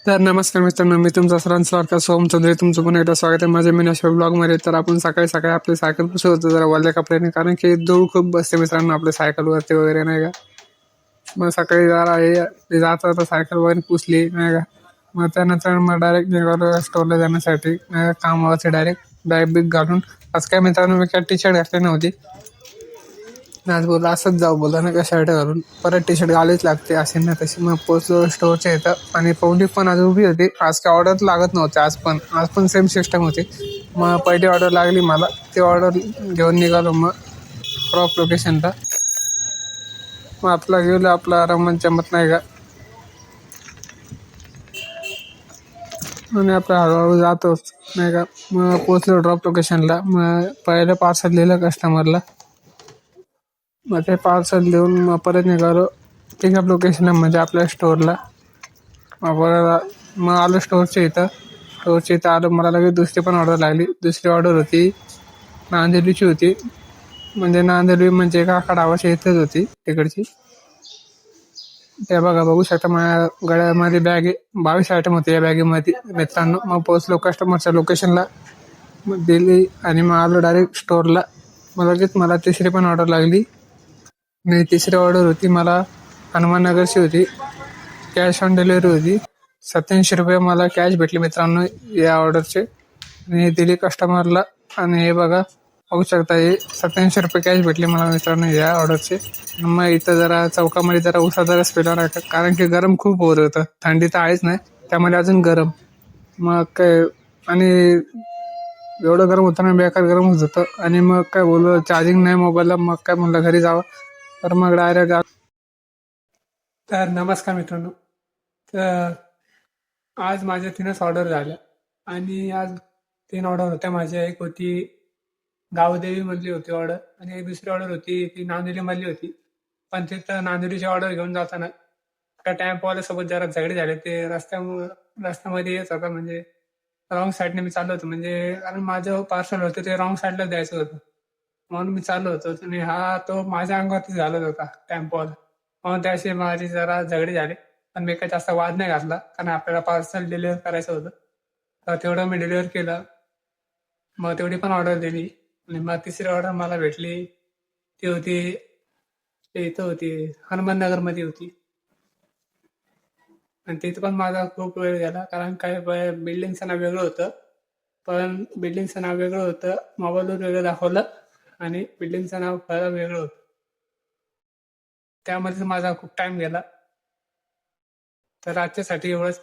तर नमस्कार मित्रांनो, मी तुमचा सरांसारखा सोमचंद्र तुमचं पुन्हा एकदा स्वागत आहे माझ्या मीनाश्वर ब्लॉगमध्ये. तर आपण सकाळी सकाळी आपली सायकल पुसत होतो जरा वल्ल्या कपड्याने, कारण की धूळ खूप बसते मित्रांनो आपल्या सायकलवरती वगैरे नाही का. मग सकाळी जरा हे जात होता सायकल वगैरे पुसली नाही का. मग त्यानंतर मग डायरेक्ट निघालो स्टोरला जाण्यासाठी कामावरती डायरेक्ट बॅग बिग घालून. आज काय मित्रांनो मी काय टी शर्ट घातली नव्हती. आज बोलला असंच जाऊ बोला ना का शर्ट घालून, परत टी शर्ट घालावीच लागते असे ना तशी. मग पोचलो स्टोअरच्या इथं आणि पब्लिक पण आज उभी होती. आज काय ऑर्डर लागत नव्हते, आज पण सेम सिस्टम होती. मग पहिली ऑर्डर लागली मला, ती ऑर्डर घेऊन निघालो मग क्रॉप लोकेशनला. मग आपला गेलो आपला रमण चमत नाही का, आणि आपला हळूहळू जातोच नाही का. मग पोचलो ड्रॉप लोकेशनला. मग पहिलं पार्सल दिलं कस्टमरला. मग ते पार्सल देऊन मग परत निघालो पिकअप लोकेशनला म्हणजे आपल्या स्टोअरला. मग परत मग आलो स्टोअरच्या इथं आलो. मला लगेच दुसरी पण ऑर्डर लागली. दुसरी ऑर्डर होती नांदेडची होती, म्हणजे नांदेडवी म्हणजे काका डावाच्या इथेच होती तिकडची. ते बघू शकता माझ्या गळ्यामध्ये बॅग आहे. 22 आयटम होते या बॅगेमध्ये मित्रांनो. मग पोचलो कस्टमरच्या लोकेशनला, मग दिली आणि मग आलो डायरेक्ट स्टोअरला. मग लगेच मला तिसरी पण ऑर्डर लागली. आणि तिसरी ऑर्डर होती मला हनुमाननगरची होती. कॅश ऑन डिलिव्हरी होती. 87 रुपये मला कॅश भेटले मित्रांनो या ऑर्डरचे, आणि दिली कस्टमरला. आणि हे बघू शकता, हे 87 रुपये कॅश भेटले मला मित्रांनो या ऑर्डरचे. मग इथं जरा चौकामध्ये जरा उसाचा पेला नाही, कारण की गरम खूप होत होतं. थंडी तर आहेच नाही, त्यामध्ये अजून गरम. मग काय, आणि एवढं गरम होतं ना, बेकार गरम होत होतं. आणि मग काय बोललो, चार्जिंग नाही मोबाईलला. मग काय म्हणलं घरी जावं, तर मग डायरेक्ट. तर नमस्कार मित्रांनो. तर आज माझ्या 3च ऑर्डर झाल्या, आणि आज 3 ऑर्डर होत्या माझ्या. एक होती गावदेवीमधली होती ऑर्डर, आणि एक दुसरी ऑर्डर होती ती नांदेडमधली होती. पण तिथं नांदेडची ऑर्डर घेऊन जाताना त्या टेम्पोवाल्यासोबत जरा झगडे झाले. ते रस्त्यामध्ये येत होता, म्हणजे रॉंग साईडने मी चाललो होतो, म्हणजे कारण माझं पार्सल होतं ते रॉंग साईडला द्यायचं होतं. म्हणून मी चाललो होतो, आणि हा तो माझ्या अंगावरती झालत होता टेम्पोवाला. म्हणून त्याशी माझी जरा झगडी झाली. पण मी काही जास्त वाद नाही घातला, कारण आपल्याला पार्सल डिलिव्हर करायचं होतं. तर तेवढं मी डिलिव्हर केलं. मग तेवढी पण ऑर्डर दिली. आणि मग तिसरी ऑर्डर मला भेटली. ती होती, ते इथं होती हनुमाननगरमध्ये होती. आणि तिथं पण माझा खूप वेळ गेला, कारण काय बिल्डिंगचं नाव वेगळं होतं. पण बिल्डिंगचं नाव वेगळं होतं, मोबाईलवर वेगळं दाखवलं, आणि बिल्डिंगचं नाव खरं वेगळं होतं. त्यामध्ये माझा खूप टाइम गेला. तर आजच्यासाठी एवढंच.